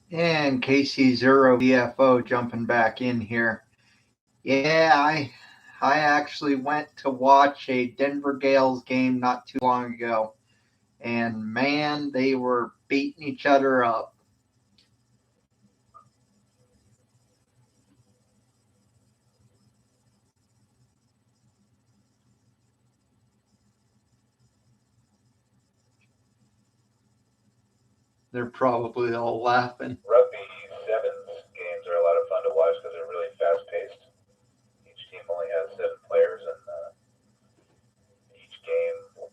And KC0 VFO jumping back in here. Yeah, I actually went to watch a Denver Gales game not too long ago, and man, they were beating each other up. They're probably all laughing. Rugby sevens games are a lot of fun to watch because they're really fast paced. Each team only has 7 players, and each game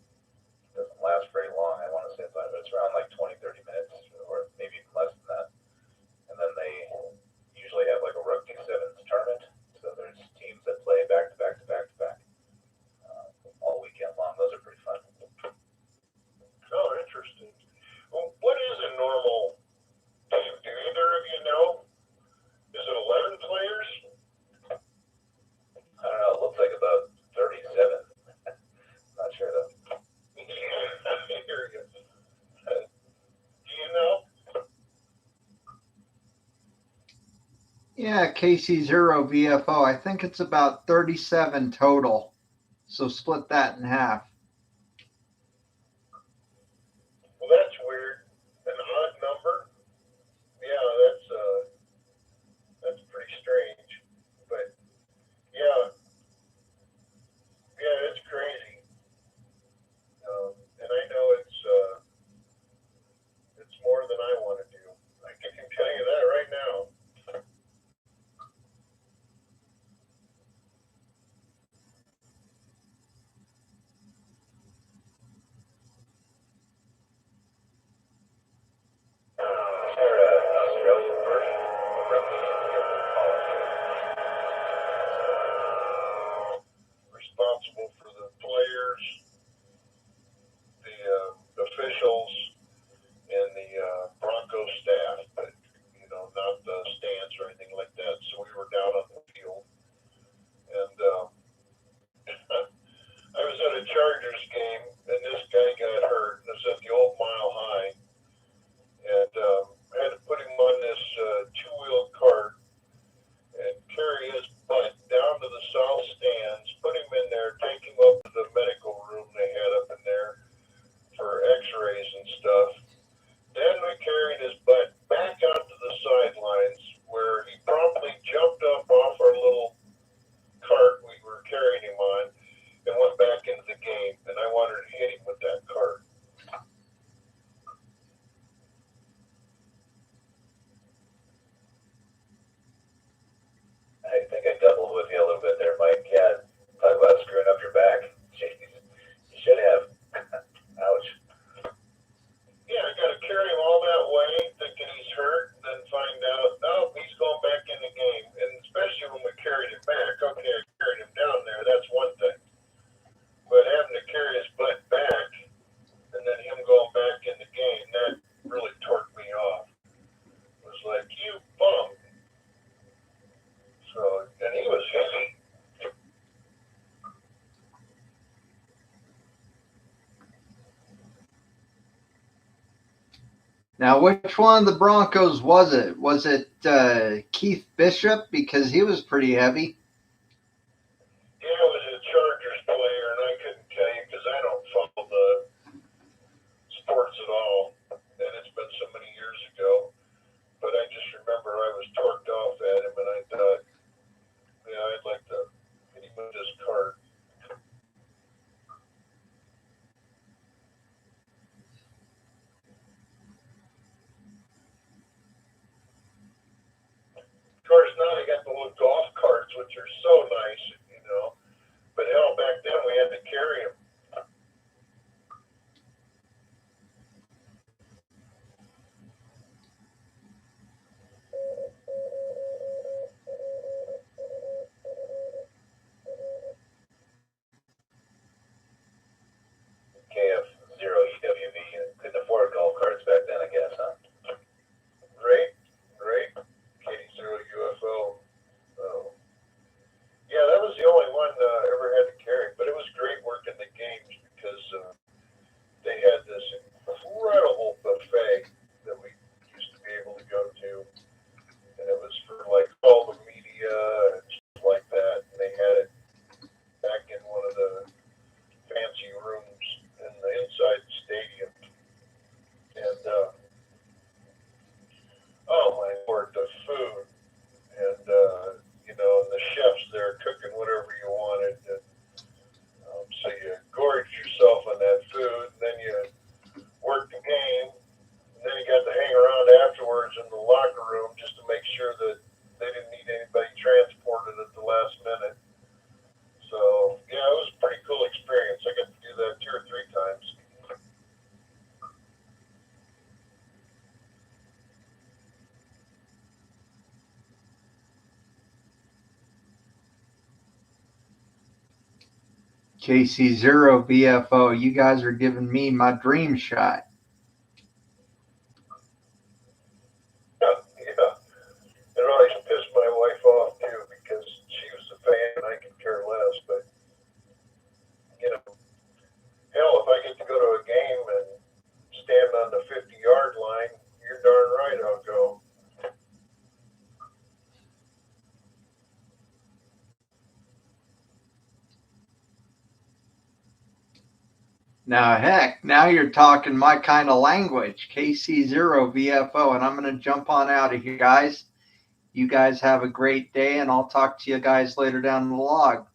doesn't last very long. I want to say it's around like 20, 30 minutes, or maybe even less than that. And then they usually have like a rugby sevens tournament. So there's teams that play back to back to back to back all weekend long. Those are pretty fun. Oh, interesting. Well, what is a normal team? Do either of you know? Is it 11 players? I don't know. It looks like about 37. Not sure though. Here you go. Do you know? Yeah, KC0 VFO. I think it's about 37 total. So split that in half. Well, that's weird. An odd number? Yeah, that's pretty strange. But yeah, it's crazy. And I know it's more than I want to do. I can tell you that right now. Responsible for the players, the officials, and the Broncos staff, but not the stands or anything like that. So we were down on the field, and I was at a Chargers game, and this guy got hurt. It was at the old Mile High, and I had to put him on this two-wheel cart and carry his butt down to the south stands, put him in there, take him up to the medical room they had up in there for x-rays and stuff. Then we carried his butt back out to the sidelines where he promptly jumped up off our little cart we were carrying him on and went back into the game. And I wanted to hit him with that cart. I think I doubled with you a little bit there, Mike. Yeah, talk about screwing up your back. Jeez, you should have. Ouch. Yeah, I got to carry him all that way, thinking he's hurt, and then find out, oh, he's going back in the game. And especially when we carried him back. Okay, I carried him down there. That's one thing. But having to carry his butt back, and then him going back in the game, that really torqued me off. It was like, you bum. So, and he was heavy. Now, which one of the Broncos was it? Was it Keith Bishop? Because he was pretty heavy. Yeah, it was a Chargers player, and I couldn't tell you because I don't follow the sports at all. And it's been so many years ago. But I just remember I was torqued off at him, and I thought, yeah, I'd like to hit him with this cart. Of course, now they got the little golf carts, which are so nice. But hell, back then we had to carry them. KF0EWV. Couldn't afford golf carts back then, I guess, huh? Great. KD0 UFO. Oh. Yeah, that was KC0 VFO, you guys are giving me my dream shot. Yeah. It always pissed my wife off too because she was a fan and I could care less. But you know, hell, if I get to go to a game and stand on the 50-yard line, you're darn right I'll go. Now, heck, now you're talking my kind of language, KC0 VFO, and I'm going to jump on out of here, guys. You guys have a great day, and I'll talk to you guys later down the log.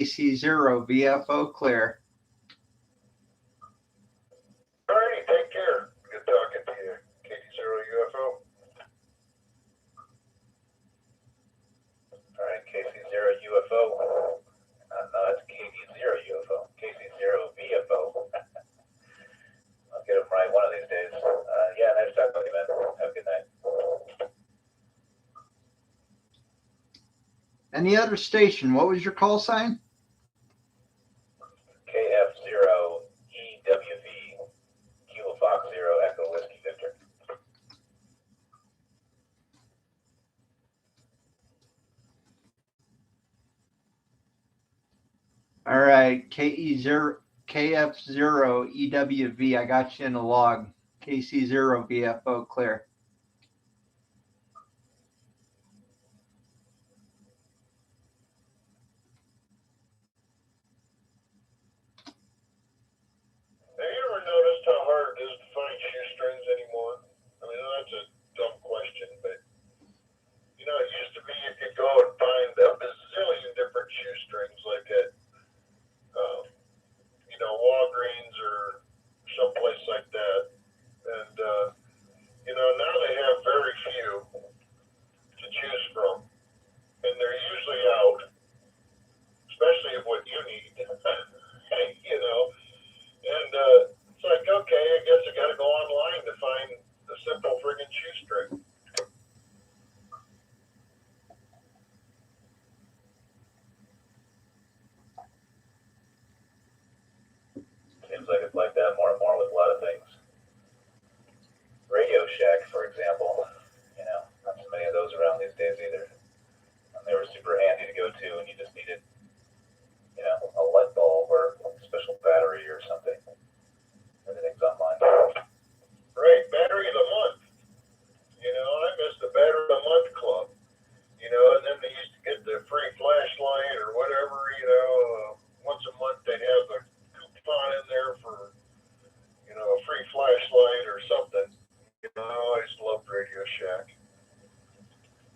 KC0 VFO clear. All righty, take care. Good talking to you, KC0 UFO. All right, KC0 UFO. No, that's KD0 UFO. KC0 VFO. I'll get them right one of these days. Yeah, nice talking with you, man. Have a good night. And the other station, what was your call sign? KF0 EWV. Kilo Fox 0 Echo Whiskey Victor. All right, KF0 EWV, I got you in the log. KC0 VFO clear. Have you ever noticed how hard it is to find shoestrings anymore? I mean, that's a dumb question, but you know, it used to be you could go and find a bazillion different shoestrings, like at you know, Walgreens or someplace like that, and you know, now they have very few to choose from, and they're usually out, especially of what you need. You know. And it's like, okay, I guess I got to go online to find a simple friggin' shoestring. Seems like it's like that more and more with a lot of things. Radio Shack, for example. You know, not so many of those around these days either. And they were super handy to go to, and you just needed, you know, a light bulb or a special battery or something. Everything's online. Right, battery of the month. You know, I missed the battery of the month club. You know, and then they used to get the free flashlight or whatever, you know, once a month they'd have a coupon in there for, you know, a free flashlight or something. You know, I always loved Radio Shack.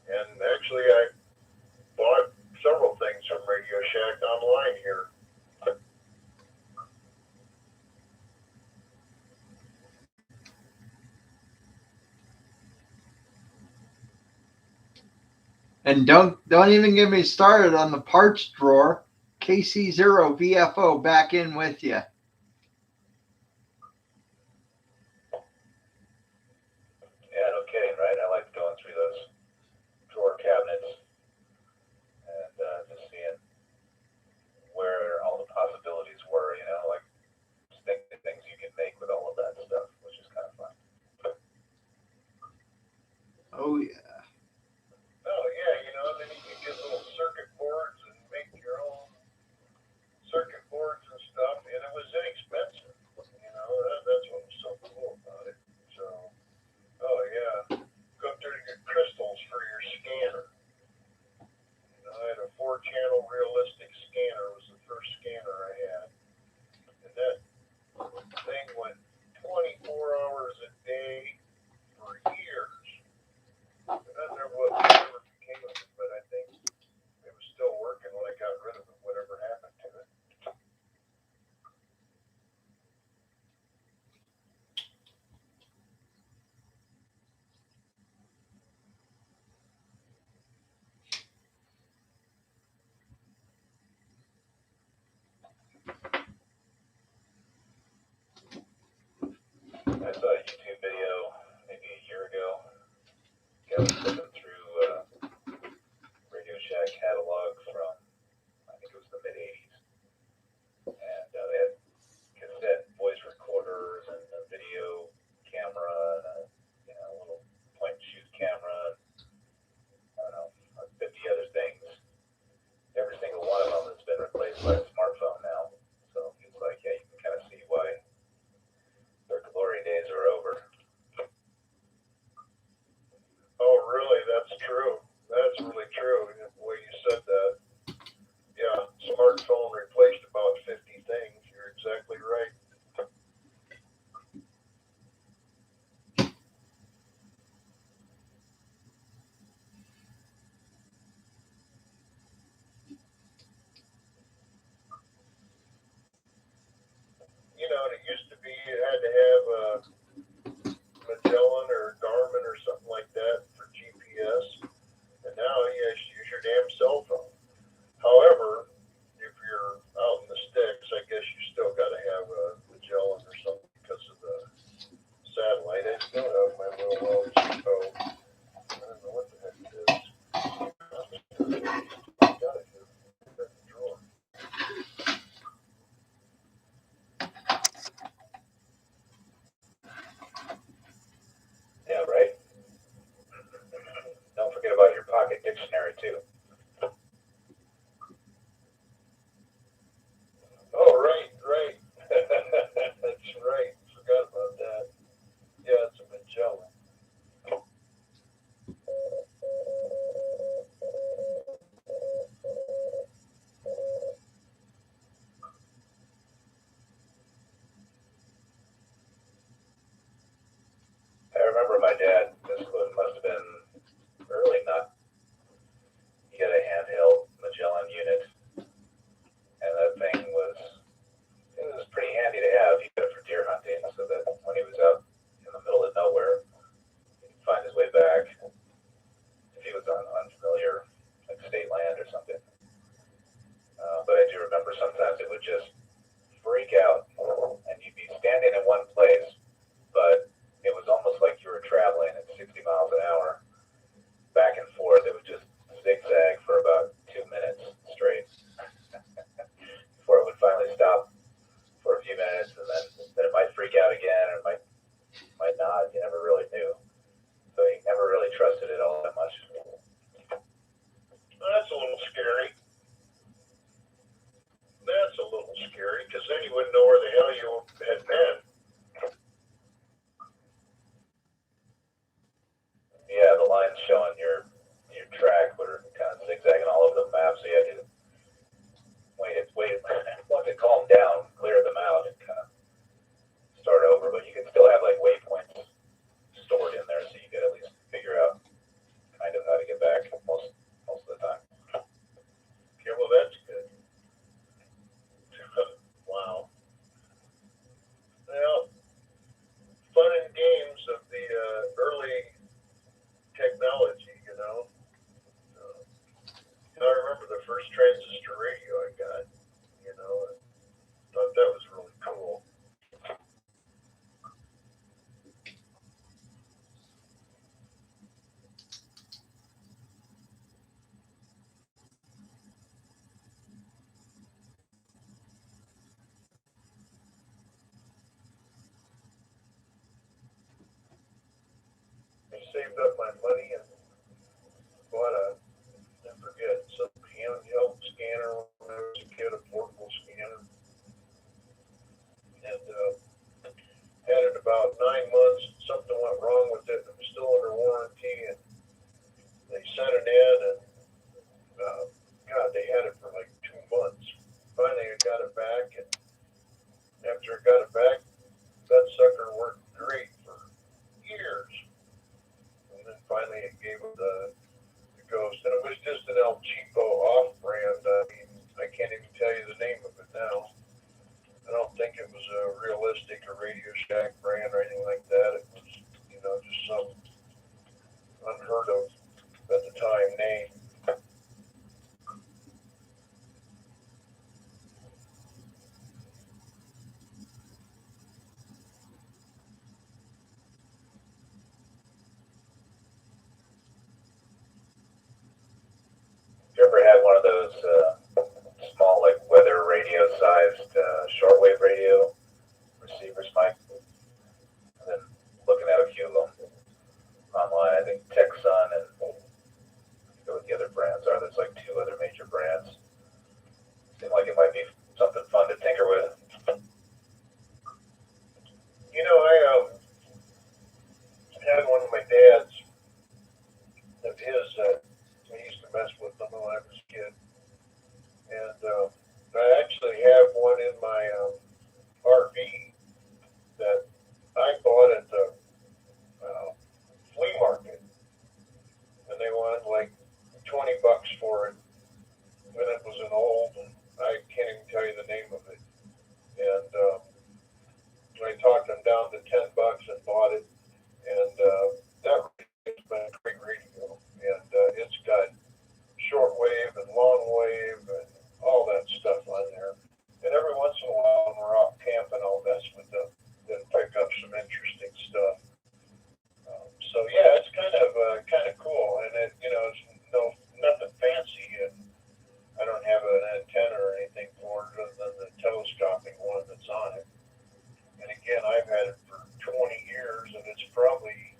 And actually I bought several things from Radio Shack online here. And don't even get me started on the parts drawer. KC0 VFO back in with you. Yeah, no kidding, right? I like going through those drawer cabinets and just seeing where all the possibilities were, you know, like just thinking of things you can make with all of that stuff, which is kind of fun. Oh, yeah. Oh yeah, you know, then you can get little circuit boards and make your own circuit boards and stuff, and it was inexpensive. You know, that's what was so cool about it. So, oh yeah, go up there to get crystals for your scanner. You know, I had a 4-channel realistic scanner. It was the first scanner I had, and that thing went 24 hours a day for years. And that never became of it, but I think it was still working when I got rid of it, whatever happened to it. I saw a YouTube video maybe a year ago. Guy was flipping through Radio Shack catalog from, I think it was the mid-'80s. freak out again, or might not. You never really knew. So you never really trusted it all that much. That's a little scary. That's a little scary, because then you wouldn't know where the hell you had been. Yeah, the lines showing your track were kind of zigzagging all over the map, so you had to wait, once it calmed down, clear them out, and kind of start over. But you can still have like waypoints stored in there, so you could at least figure out kind of how to get back most of the time. Okay, well, that's good. Wow. Well, fun and games of the early technology, you know. I remember the first transistor radio I got, you know, and thought that was really cool. I saved up my money and bought I forget, some handheld scanner when I was a kid, a portable scanner. And had it about 9 months. Something went wrong with it. It was still under warranty, and they sent it in, and God, they had it for like 2 months. Finally, I got it back, and after I got it back, that sucker worked great for years. And then finally, it gave it the ghost, and it was just an El Cheapo off-brand. I mean, I can't even tell you the name of it now. I don't think it was a realistic or Radio Shack brand or anything like that. It was, you know, just some unheard of at the time name. You ever had one of those small, like weather radio-sized shortwave radio receivers, Mike? And then looking at a few of them online, I think Texan and I forget what the other brands are. There's like 2 other major brands. Seem like it might be something fun to tinker with. You know, I had one of my dad's of his. I used to mess with them when I was a kid, and I actually have one in my RV that I bought at the flea market, and they wanted like $20 for it, and it was an old, I can't even tell you the name of it, and I talked them down to $10 and bought it, and that radio's been a great radio, and it's got shortwave and long wave and all that stuff on there. And every once in a while, when we're off camping, I'll mess with them and pick up some interesting stuff. So yeah, it's kind of cool, and it, you know, it's nothing fancy, and I don't have an antenna or anything for it other than the telescopic one that's on it. And again, I've had it for 20 years, and it's probably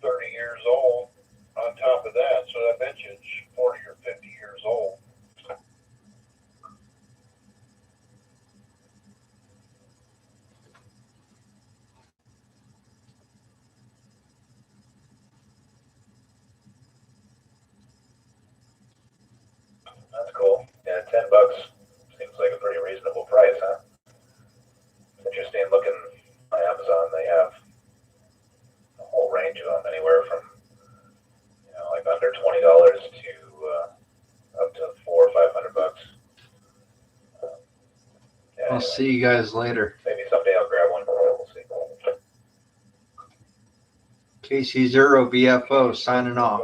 30 years old on top of that, so I bet you it's 40 or 50 years old. That's cool. Yeah, $10 seems like a pretty reasonable price, huh? It's interesting looking on Amazon. They have a whole range of them, anywhere from like under $20 to up to $400 or $500. Yeah, I'll see you guys later. Maybe someday I'll grab one. We'll see. KC0 VFO signing off.